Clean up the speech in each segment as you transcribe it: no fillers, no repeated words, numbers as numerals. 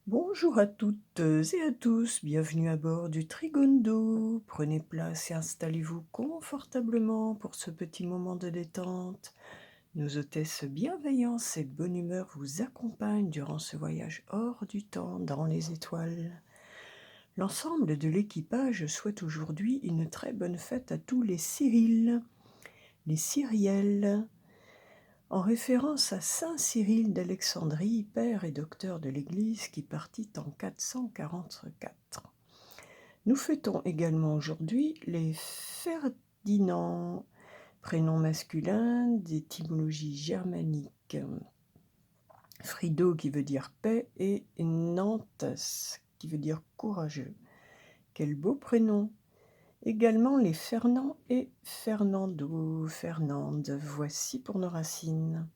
Bonjour à toutes et à tous, bienvenue à bord du Trigondo. Prenez place et installez-vous confortablement pour ce petit moment de détente. Nos hôtesses bienveillance et bonne humeur vous accompagnent durant ce voyage hors du temps dans les étoiles. L'ensemble de l'équipage souhaite aujourd'hui une très bonne fête à tous les Cyrils, les Cyrielles, en référence à saint Cyril d'Alexandrie, père et docteur de l'Église qui partit en 444. Nous fêtons également aujourd'hui les Ferdinand, prénom masculin d'étymologie germanique. Frido qui veut dire paix et Nantes qui veut dire courageux. Quel beau prénom! Également les Fernand et Fernando, Fernande, voici pour nos racines.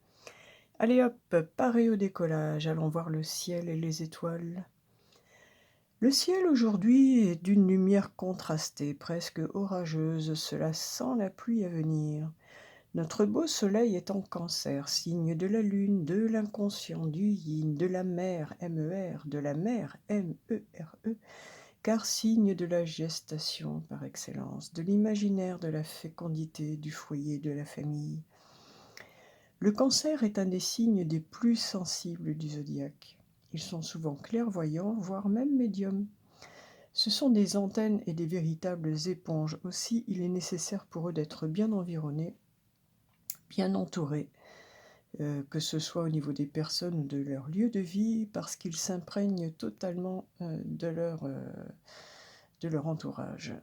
Allez hop, paré au décollage, allons voir le ciel et les étoiles. Le ciel aujourd'hui est d'une lumière contrastée, presque orageuse, cela sent la pluie à venir. Notre beau soleil est en Cancer, signe de la lune, de l'inconscient, du yin, de la mer, MER, de la mer, MERE, car signe de la gestation par excellence, de l'imaginaire, de la fécondité, du foyer, de la famille. Le Cancer est un des signes des plus sensibles du zodiaque. Ils sont souvent clairvoyants, voire même médiums. Ce sont des antennes et des véritables éponges. Aussi, il est nécessaire pour eux d'être bien environnés, bien entourés, que ce soit au niveau des personnes ou de leur lieu de vie, parce qu'ils s'imprègnent totalement de leur entourage.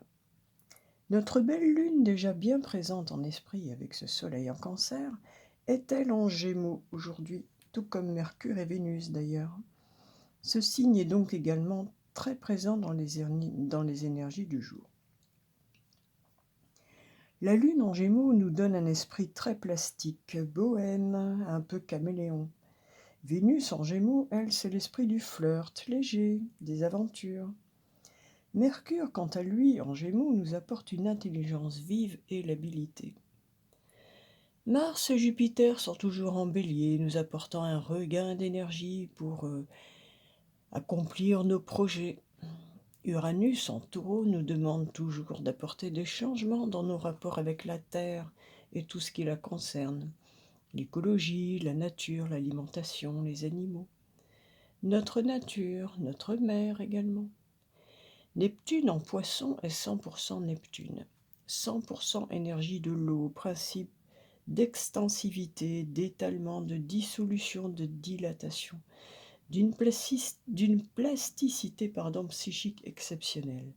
Notre belle lune, déjà bien présente en esprit avec ce soleil en Cancer, est-elle en Gémeaux aujourd'hui, tout comme Mercure et Vénus d'ailleurs. Ce signe est donc également très présent dans les énergies du jour. La lune en Gémeaux nous donne un esprit très plastique, bohème, un peu caméléon. Vénus en Gémeaux, elle, c'est l'esprit du flirt, léger, des aventures. Mercure, quant à lui, en Gémeaux, nous apporte une intelligence vive et l'habileté. Mars et Jupiter sont toujours en Bélier, nous apportant un regain d'énergie pour accomplir nos projets. Uranus en Taureau nous demande toujours d'apporter des changements dans nos rapports avec la Terre et tout ce qui la concerne. L'écologie, la nature, l'alimentation, les animaux. Notre nature, notre mer également. Neptune en Poisson est 100% Neptune. 100% énergie de l'eau, principe d'extensivité, d'étalement, de dissolution, de dilatation, d'une plasticité psychique exceptionnelle.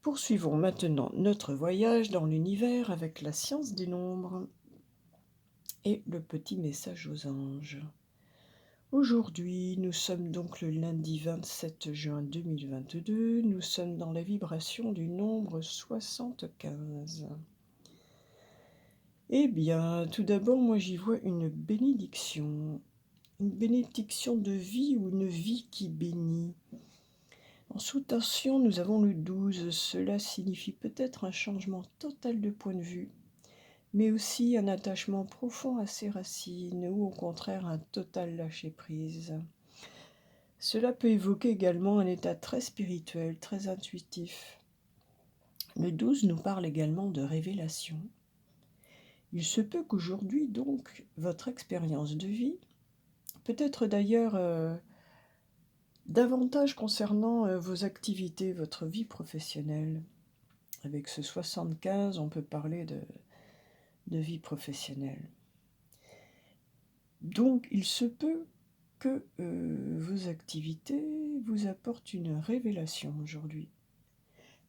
Poursuivons maintenant notre voyage dans l'univers avec la science des nombres et le petit message aux anges. Aujourd'hui, nous sommes donc le lundi 27 juin 2022, nous sommes dans la vibration du nombre 75. Eh bien, tout d'abord, moi j'y vois une bénédiction de vie ou une vie qui bénit. En sous-tension, nous avons le 12, cela signifie peut-être un changement total de point de vue, mais aussi un attachement profond à ses racines ou au contraire un total lâcher-prise. Cela peut évoquer également un état très spirituel, très intuitif. Le 12 nous parle également de révélation. Il se peut qu'aujourd'hui, donc, votre expérience de vie, peut-être d'ailleurs davantage concernant vos activités, votre vie professionnelle. Avec ce 75, on peut parler de vie professionnelle. Donc, il se peut que vos activités vous apportent une révélation aujourd'hui.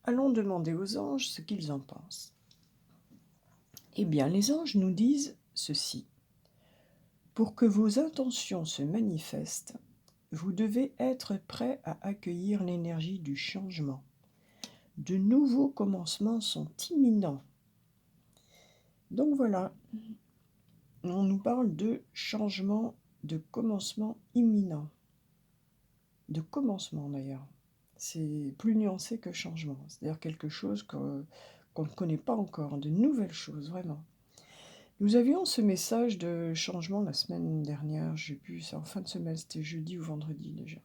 Allons demander aux anges ce qu'ils en pensent. Eh bien, les anges nous disent ceci. Pour que vos intentions se manifestent, vous devez être prêt à accueillir l'énergie du changement. De nouveaux commencements sont imminents. Donc voilà, on nous parle de changement, de commencement imminent. De commencement d'ailleurs. C'est plus nuancé que changement. C'est-à-dire quelque chose qu'on ne connaît pas encore, de nouvelles choses, vraiment. Nous avions ce message de changement la semaine dernière, je sais plus, c'est en fin de semaine, c'était jeudi ou vendredi déjà.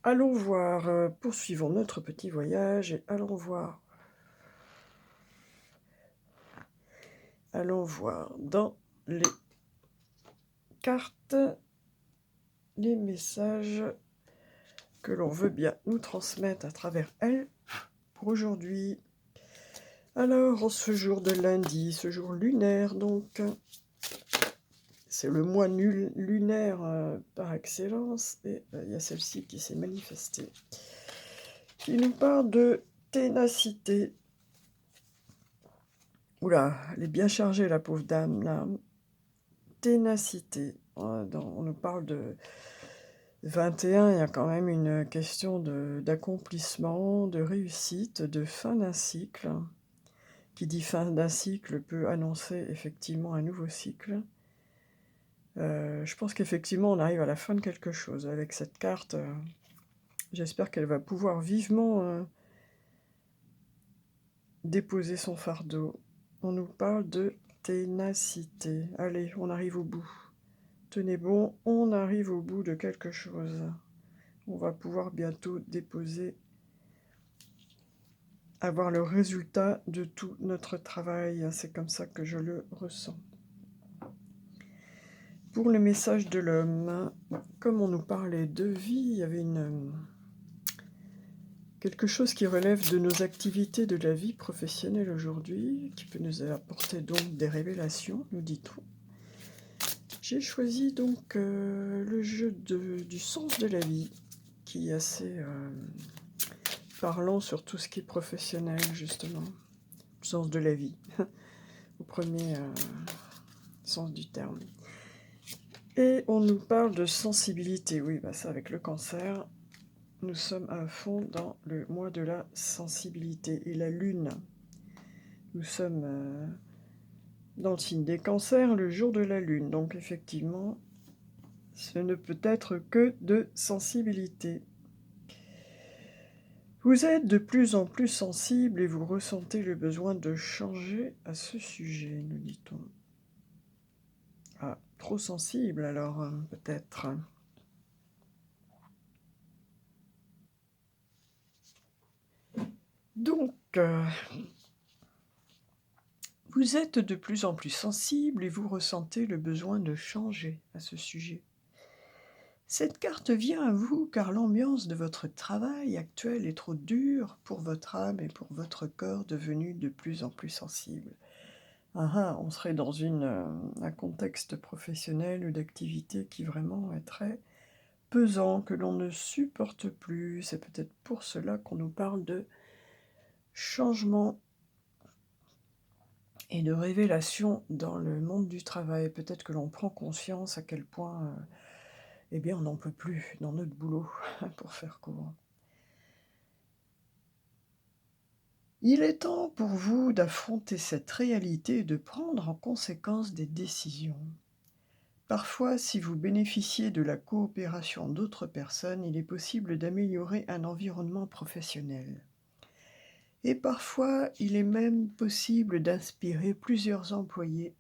allons voir, poursuivons notre petit voyage et allons voir dans les cartes les messages que l'on veut bien nous transmettre à travers elles pour aujourd'hui. Alors, en ce jour de lundi, ce jour lunaire, donc, c'est le mois lunaire par excellence, et il y a celle-ci qui s'est manifestée, qui nous parle de ténacité. Oula, elle est bien chargée, la pauvre dame, là. Ténacité. On nous parle de 21, il y a quand même une question d'accomplissement, de réussite, de fin d'un cycle. Qui dit fin d'un cycle peut annoncer effectivement un nouveau cycle. Je pense qu'effectivement, on arrive à la fin de quelque chose avec cette carte. J'espère qu'elle va pouvoir vivement déposer son fardeau. On nous parle de ténacité. Allez, on arrive au bout. Tenez bon, on arrive au bout de quelque chose. On va pouvoir bientôt déposer, avoir le résultat de tout notre travail. C'est comme ça que je le ressens. Pour le message de l'homme, comme on nous parlait de vie, il y avait quelque chose qui relève de nos activités de la vie professionnelle aujourd'hui, qui peut nous apporter donc des révélations, nous dit-on. J'ai choisi donc le jeu du sens de la vie, qui est assez parlant sur tout ce qui est professionnel, justement. Le sens de la vie, au premier sens du terme. Et on nous parle de sensibilité. Oui, ça avec le cancer, nous sommes à fond dans le mois de la sensibilité. Et la lune, nous sommes dans le signe des cancers, le jour de la lune. Donc effectivement, ce ne peut être que de sensibilité. Vous êtes de plus en plus sensible et vous ressentez le besoin de changer à ce sujet, nous dit-on. Ah, trop sensible alors, peut-être. Donc, vous êtes de plus en plus sensible et vous ressentez le besoin de changer à ce sujet. Cette carte vient à vous car l'ambiance de votre travail actuel est trop dure pour votre âme et pour votre corps devenu de plus en plus sensible. On serait dans un contexte professionnel ou d'activité qui vraiment est très pesant, que l'on ne supporte plus. C'est peut-être pour cela qu'on nous parle de changement et de révélation dans le monde du travail. Peut-être que l'on prend conscience à quel point on n'en peut plus dans notre boulot, pour faire court. Il est temps pour vous d'affronter cette réalité et de prendre en conséquence des décisions. Parfois, si vous bénéficiez de la coopération d'autres personnes, il est possible d'améliorer un environnement professionnel. Et parfois, il est même possible d'inspirer plusieurs employés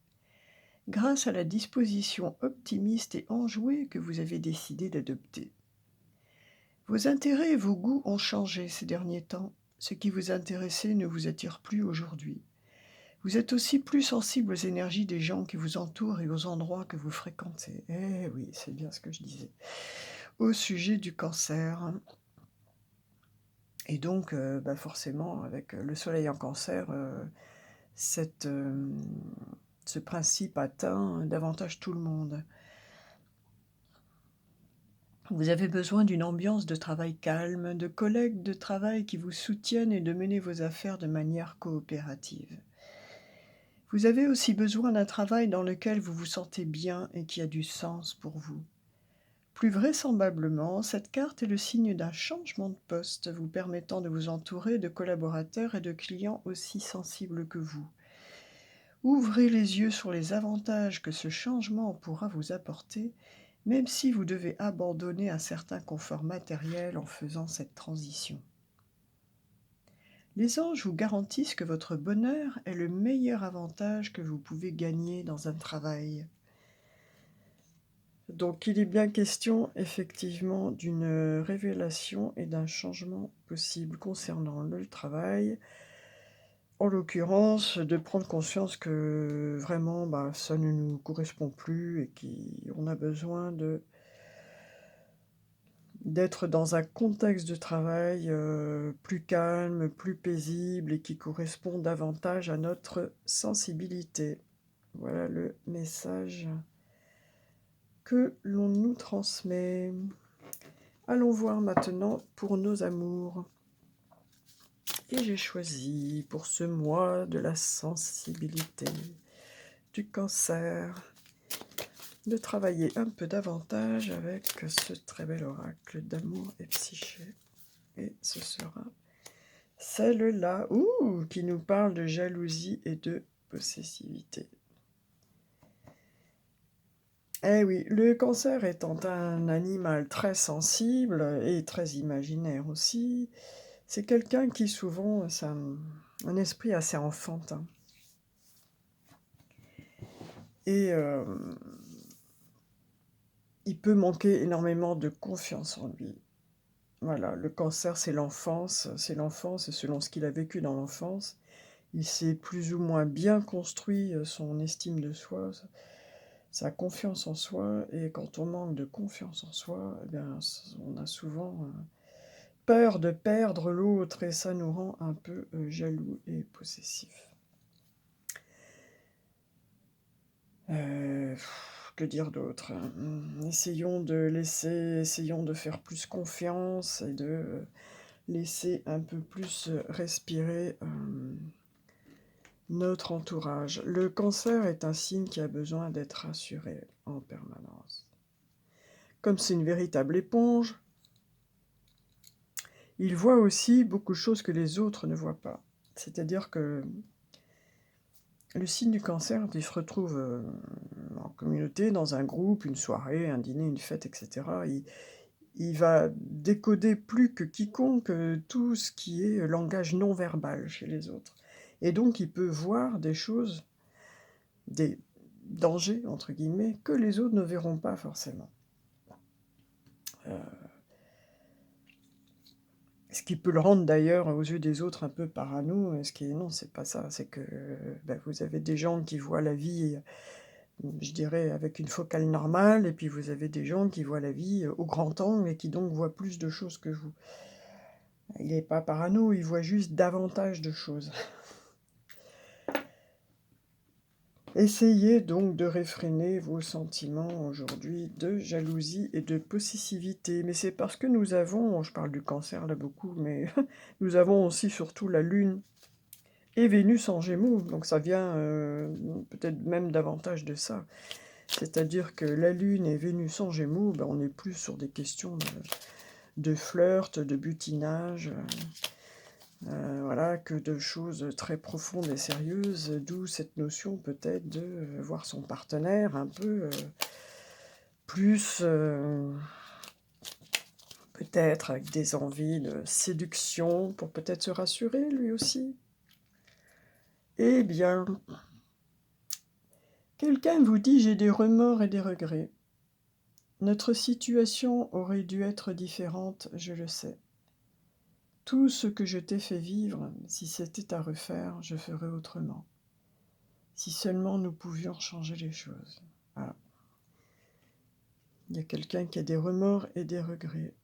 grâce à la disposition optimiste et enjouée que vous avez décidé d'adopter. Vos intérêts et vos goûts ont changé ces derniers temps. Ce qui vous intéressait ne vous attire plus aujourd'hui. Vous êtes aussi plus sensible aux énergies des gens qui vous entourent et aux endroits que vous fréquentez. Eh oui, c'est bien ce que je disais. Au sujet du cancer. Et donc, forcément, avec le soleil en cancer, ce principe atteint davantage tout le monde. Vous avez besoin d'une ambiance de travail calme, de collègues de travail qui vous soutiennent et de mener vos affaires de manière coopérative. Vous avez aussi besoin d'un travail dans lequel vous vous sentez bien et qui a du sens pour vous. Plus vraisemblablement, cette carte est le signe d'un changement de poste vous permettant de vous entourer de collaborateurs et de clients aussi sensibles que vous. Ouvrez les yeux sur les avantages que ce changement pourra vous apporter, même si vous devez abandonner un certain confort matériel en faisant cette transition. Les anges vous garantissent que votre bonheur est le meilleur avantage que vous pouvez gagner dans un travail. Donc il est bien question effectivement d'une révélation et d'un changement possible concernant le travail. En l'occurrence, de prendre conscience que vraiment, ça ne nous correspond plus et qu'on a besoin d'être dans un contexte de travail plus calme, plus paisible et qui correspond davantage à notre sensibilité. Voilà le message que l'on nous transmet. Allons voir maintenant pour nos amours. Et j'ai choisi pour ce mois de la sensibilité du Cancer de travailler un peu davantage avec ce très bel oracle d'amour et psyché. Et ce sera celle-là, qui nous parle de jalousie et de possessivité. Eh oui, le Cancer étant un animal très sensible et très imaginaire aussi, c'est quelqu'un qui souvent a un esprit assez enfantin. Et il peut manquer énormément de confiance en lui. Voilà, le Cancer, c'est l'enfance, et selon ce qu'il a vécu dans l'enfance, il s'est plus ou moins bien construit son estime de soi, sa confiance en soi, et quand on manque de confiance en soi, eh bien, on a souvent peur de perdre l'autre, et ça nous rend un peu jaloux et possessifs. Que dire d'autre? Essayons de faire plus confiance et de laisser un peu plus respirer notre entourage. Le Cancer est un signe qui a besoin d'être rassuré en permanence. Comme c'est une véritable éponge, il voit aussi beaucoup de choses que les autres ne voient pas. C'est-à-dire que le signe du Cancer, il se retrouve en communauté, dans un groupe, une soirée, un dîner, une fête, etc. Il va décoder plus que quiconque tout ce qui est langage non verbal chez les autres. Et donc il peut voir des choses, des dangers, entre guillemets, que les autres ne verront pas forcément. Ce qui peut le rendre d'ailleurs aux yeux des autres un peu parano, non, c'est pas ça, c'est que vous avez des gens qui voient la vie, je dirais, avec une focale normale, et puis vous avez des gens qui voient la vie au grand angle et qui donc voient plus de choses que vous. Il n'est pas parano, il voit juste davantage de choses. Essayez donc de réfréner vos sentiments aujourd'hui de jalousie et de possessivité. Mais c'est parce que nous avons, je parle du Cancer là beaucoup, mais nous avons aussi surtout la Lune et Vénus en Gémeaux. Donc ça vient peut-être même davantage de ça. C'est-à-dire que la Lune et Vénus en Gémeaux, on est plus sur des questions de flirt, de butinage, voilà, que de choses très profondes et sérieuses, d'où cette notion peut-être de voir son partenaire un peu plus, peut-être avec des envies de séduction, pour peut-être se rassurer lui aussi. Eh bien, quelqu'un vous dit « j'ai des remords et des regrets ». Notre situation aurait dû être différente, je le sais. Tout ce que je t'ai fait vivre, si c'était à refaire, je ferais autrement. Si seulement nous pouvions changer les choses. Voilà. Il y a quelqu'un qui a des remords et des regrets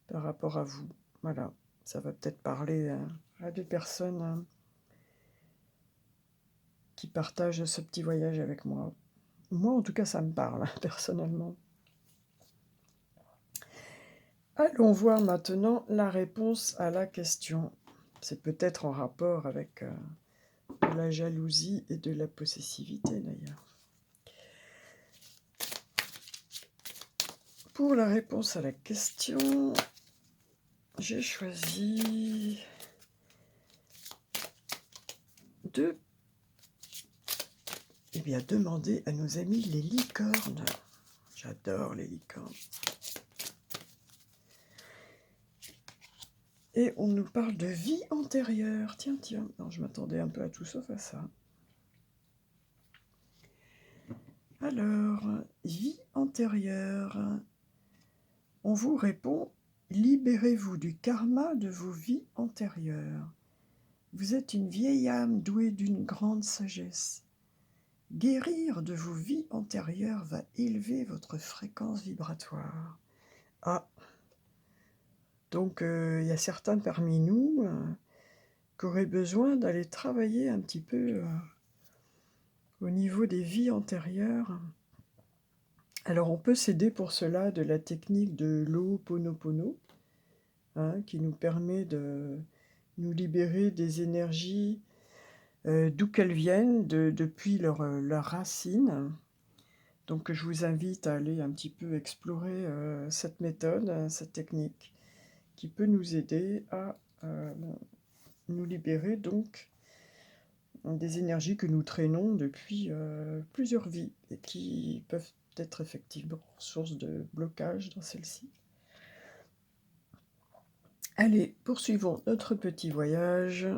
par rapport à vous. Voilà. Ça va peut-être parler à des personnes qui partagent ce petit voyage avec moi. Moi, en tout cas, ça me parle, personnellement. Allons voir maintenant la réponse à la question. C'est peut-être en rapport avec de la jalousie et de la possessivité, d'ailleurs. Pour la réponse à la question, j'ai choisi de demander à nos amis les licornes. J'adore les licornes. Et on nous parle de vie antérieure. Tiens. Non, je m'attendais un peu à tout sauf à ça. Alors, vie antérieure. On vous répond, libérez-vous du karma de vos vies antérieures. Vous êtes une vieille âme douée d'une grande sagesse. Guérir de vos vies antérieures va élever votre fréquence vibratoire. Ah, donc il y a certains parmi nous qui auraient besoin d'aller travailler un petit peu au niveau des vies antérieures. Alors on peut s'aider pour cela de la technique de l'Ho'oponopono, qui nous permet de nous libérer des énergies d'où qu'elles viennent, depuis leur racine. Donc je vous invite à aller un petit peu explorer cette méthode, cette technique, qui peut nous aider à nous libérer donc des énergies que nous traînons depuis plusieurs vies et qui peuvent être effectivement source de blocage dans celle-ci. Allez, poursuivons notre petit voyage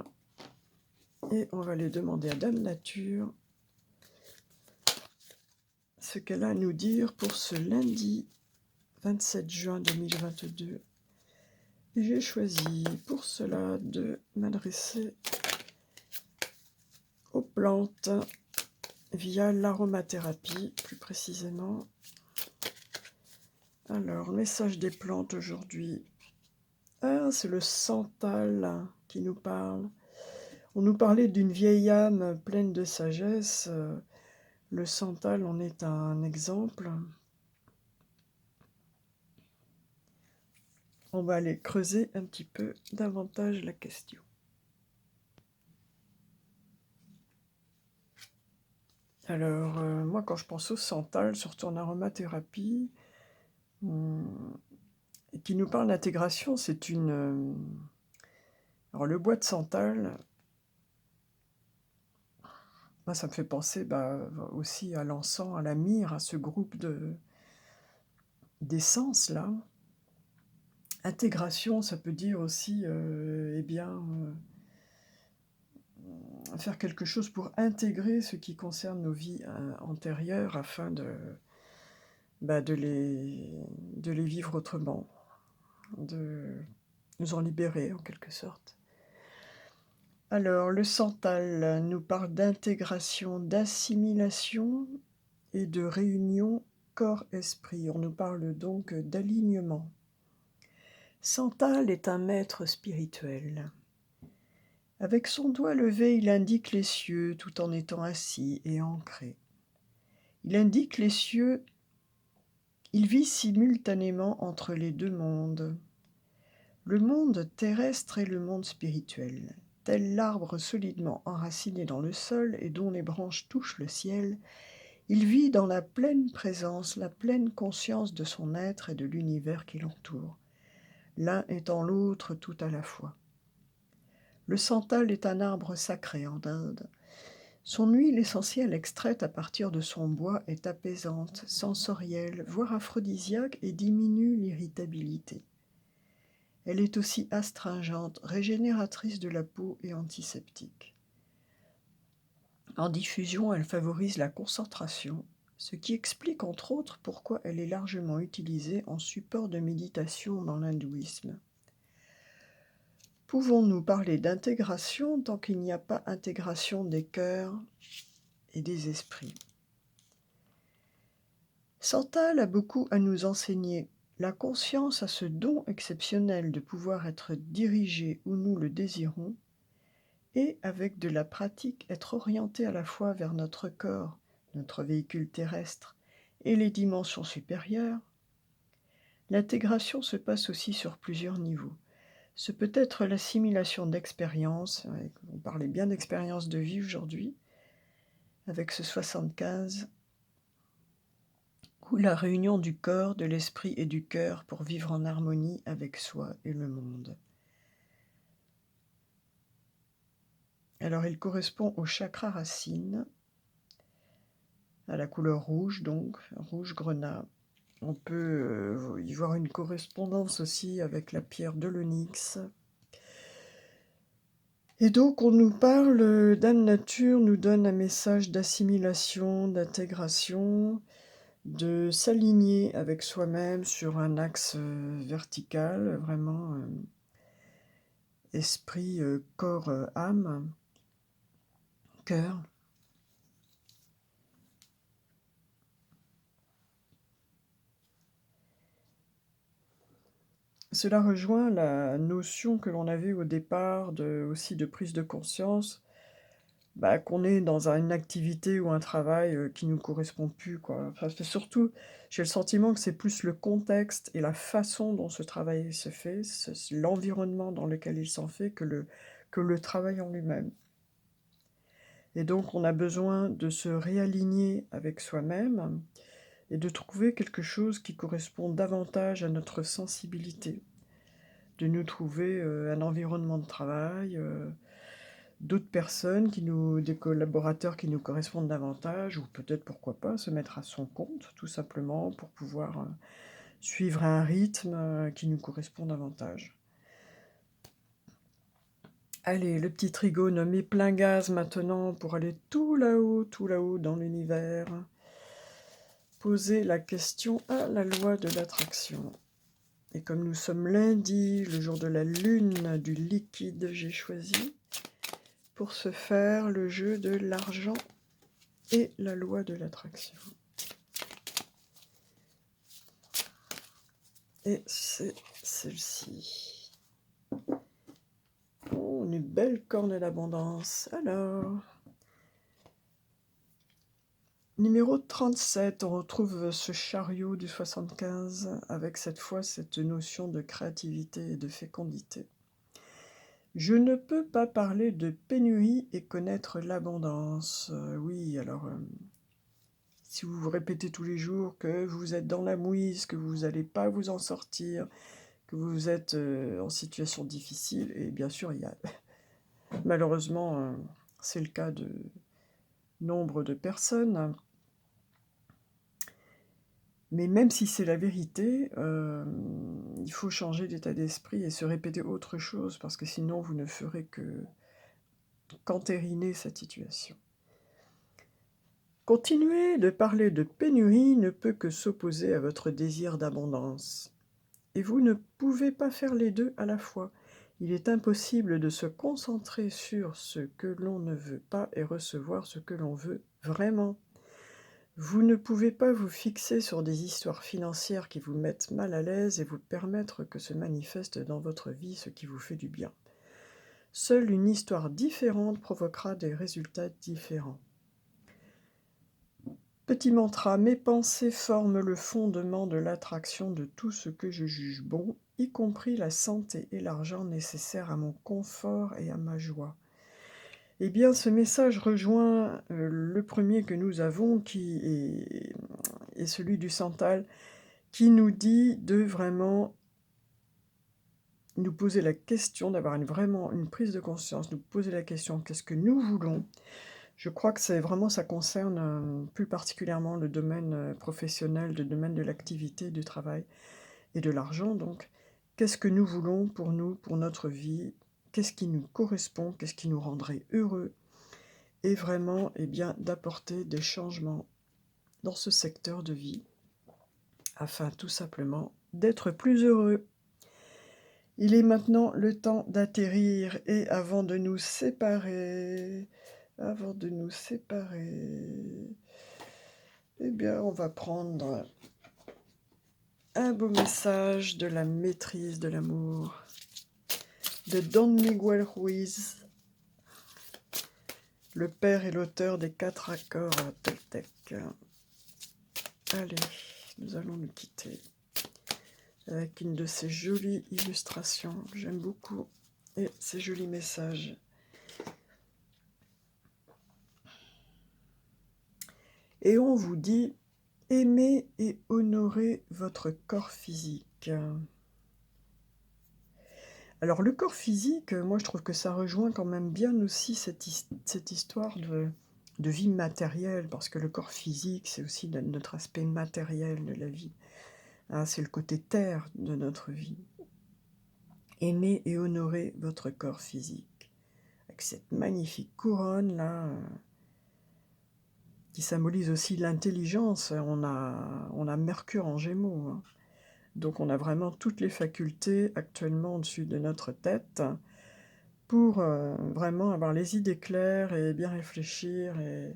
et on va aller demander à Dame Nature ce qu'elle a à nous dire pour ce lundi 27 juin 2022. Et j'ai choisi pour cela de m'adresser aux plantes via l'aromathérapie, plus précisément. Alors, message des plantes aujourd'hui. Ah, c'est le santal qui nous parle. On nous parlait d'une vieille âme pleine de sagesse. Le santal en est un exemple. On va aller creuser un petit peu davantage la question. Alors, moi, quand je pense au santal, surtout en aromathérapie, qui nous parle d'intégration, c'est une... alors, le bois de santal, moi, ça me fait penser aussi à l'encens, à la myrrhe, à ce groupe d'essences, là. Intégration, ça peut dire aussi, faire quelque chose pour intégrer ce qui concerne nos vies antérieures afin de les vivre autrement, de nous en libérer en quelque sorte. Alors, le santal nous parle d'intégration, d'assimilation et de réunion corps-esprit. On nous parle donc d'alignement. Santal est un maître spirituel. Avec son doigt levé, il indique les cieux tout en étant assis et ancré. Il indique les cieux, il vit simultanément entre les deux mondes. Le monde terrestre et le monde spirituel. Tel l'arbre solidement enraciné dans le sol et dont les branches touchent le ciel, il vit dans la pleine présence, la pleine conscience de son être et de l'univers qui l'entoure, l'un étant l'autre tout à la fois. Le santal est un arbre sacré en Inde. Son huile essentielle extraite à partir de son bois est apaisante, sensorielle, voire aphrodisiaque et diminue l'irritabilité. Elle est aussi astringente, régénératrice de la peau et antiseptique. En diffusion, elle favorise la concentration, ce qui explique entre autres pourquoi elle est largement utilisée en support de méditation dans l'hindouisme. Pouvons-nous parler d'intégration tant qu'il n'y a pas intégration des cœurs et des esprits? Santal a beaucoup à nous enseigner. La conscience a ce don exceptionnel de pouvoir être dirigé où nous le désirons et, avec de la pratique, être orienté à la fois vers notre corps, notre véhicule terrestre et les dimensions supérieures. L'intégration se passe aussi sur plusieurs niveaux. Ce peut être l'assimilation d'expériences, on parlait bien d'expériences de vie aujourd'hui, avec ce 75, ou la réunion du corps, de l'esprit et du cœur pour vivre en harmonie avec soi et le monde. Alors il correspond au chakra racine, à la couleur rouge donc, rouge grenat. On peut y voir une correspondance aussi avec la pierre de l'onyx. Et donc on nous parle, Dame Nature nous donne un message d'assimilation, d'intégration, de s'aligner avec soi-même sur un axe, vertical, vraiment, esprit, corps, âme, cœur. Cela rejoint la notion que l'on avait au départ aussi de prise de conscience, bah, qu'on est dans une activité ou un travail, qui nous correspond plus, quoi. Enfin, c'est surtout j'ai le sentiment que c'est plus le contexte et la façon dont ce travail se fait, l'environnement dans lequel il s'en fait que le travail en lui-même. Et donc on a besoin de se réaligner avec soi-même et de trouver quelque chose qui correspond davantage à notre sensibilité. De nous trouver, un environnement de travail, d'autres personnes des collaborateurs qui nous correspondent davantage ou peut-être, pourquoi pas, se mettre à son compte, tout simplement, pour pouvoir, suivre un rythme, qui nous correspond davantage. Allez, le petit trigone met plein gaz maintenant pour aller tout là-haut dans l'univers. Poser la question à la loi de l'attraction. Et comme nous sommes lundi, le jour de la lune du liquide, j'ai choisi pour ce faire le jeu de l'argent et la loi de l'attraction. Et c'est celle-ci. Oh, une belle corne d'abondance. Alors, numéro 37, on retrouve ce chariot du 75 avec cette fois cette notion de créativité et de fécondité. Je ne peux pas parler de pénurie et connaître l'abondance. Oui, alors, si vous vous répétez tous les jours que vous êtes dans la mouise, que vous n'allez pas vous en sortir, que vous êtes en situation difficile, et bien sûr, il y a malheureusement, c'est le cas de nombre de personnes, mais même si c'est la vérité, il faut changer d'état d'esprit et se répéter autre chose, parce que sinon vous ne ferez qu'entériner cette situation. Continuer de parler de pénurie ne peut que s'opposer à votre désir d'abondance. Et vous ne pouvez pas faire les deux à la fois. Il est impossible de se concentrer sur ce que l'on ne veut pas et recevoir ce que l'on veut vraiment. Vous ne pouvez pas vous fixer sur des histoires financières qui vous mettent mal à l'aise et vous permettre que se manifeste dans votre vie ce qui vous fait du bien. Seule une histoire différente provoquera des résultats différents. Petit mantra, mes pensées forment le fondement de l'attraction de tout ce que je juge bon, y compris la santé et l'argent nécessaires à mon confort et à ma joie. Eh bien, ce message rejoint le premier que nous avons, qui est celui du Santal, qui nous dit de vraiment nous poser la question, d'avoir vraiment une prise de conscience, nous poser la question, qu'est-ce que nous voulons ? Je crois que ça concerne plus particulièrement le domaine professionnel, le domaine de l'activité, du travail et de l'argent. Donc, qu'est-ce que nous voulons pour nous, pour notre vie ? Qu'est-ce qui nous correspond ? Qu'est-ce qui nous rendrait heureux ? Et vraiment, eh bien, d'apporter des changements dans ce secteur de vie, afin tout simplement d'être plus heureux. Il est maintenant le temps d'atterrir et avant de nous séparer, eh bien, on va prendre un beau message de la maîtrise de l'amour de Don Miguel Ruiz, le père et l'auteur des 4 accords Toltec. Allez, nous allons nous quitter avec une de ces jolies illustrations. J'aime beaucoup et ces jolis messages. Et on vous dit, aimez et honorez votre corps physique. Alors le corps physique, moi je trouve que ça rejoint quand même bien aussi cette histoire de vie matérielle, parce que le corps physique, c'est aussi notre aspect matériel de la vie. Hein, c'est le côté terre de notre vie. Aimez et honorez votre corps physique, avec avec cette magnifique couronne là, qui symbolise aussi l'intelligence. On a Mercure en Gémeaux, hein. Donc on a vraiment toutes les facultés actuellement au-dessus de notre tête pour, vraiment avoir les idées claires et bien réfléchir et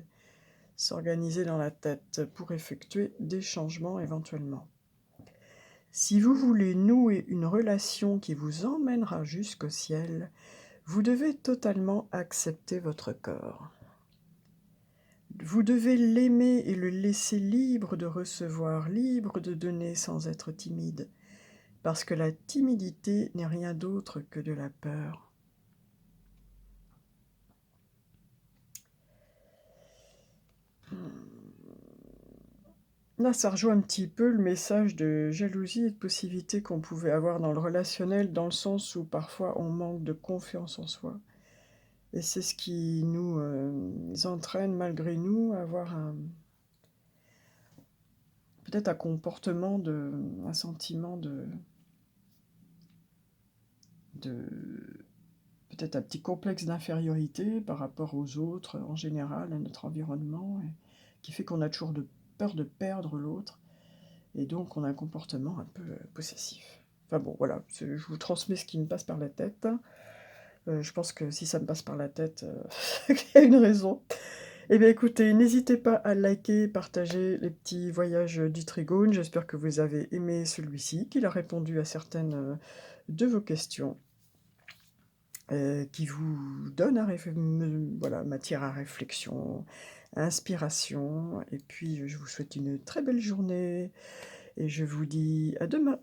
s'organiser dans la tête pour effectuer des changements éventuellement. Si vous voulez nouer une relation qui vous emmènera jusqu'au ciel, vous devez totalement accepter votre corps. Vous devez l'aimer et le laisser libre de recevoir, libre de donner sans être timide, parce que la timidité n'est rien d'autre que de la peur. Là, ça rejoint un petit peu le message de jalousie et de possibilité qu'on pouvait avoir dans le relationnel, dans le sens où parfois on manque de confiance en soi. Et c'est ce qui nous entraîne malgré nous à avoir peut-être un comportement, un sentiment peut-être un petit complexe d'infériorité par rapport aux autres en général, à notre environnement, et qui fait qu'on a toujours peur de perdre l'autre. Et donc, on a un comportement un peu possessif. Enfin bon, voilà, je vous transmets ce qui me passe par la tête. Je pense que si ça me passe par la tête, il y a une raison. Eh bien écoutez, n'hésitez pas à liker, partager les petits voyages du Trigone. J'espère que vous avez aimé celui-ci, qu'il a répondu à certaines de vos questions, qui vous donne voilà, matière à réflexion, inspiration. Et puis, je vous souhaite une très belle journée et je vous dis à demain.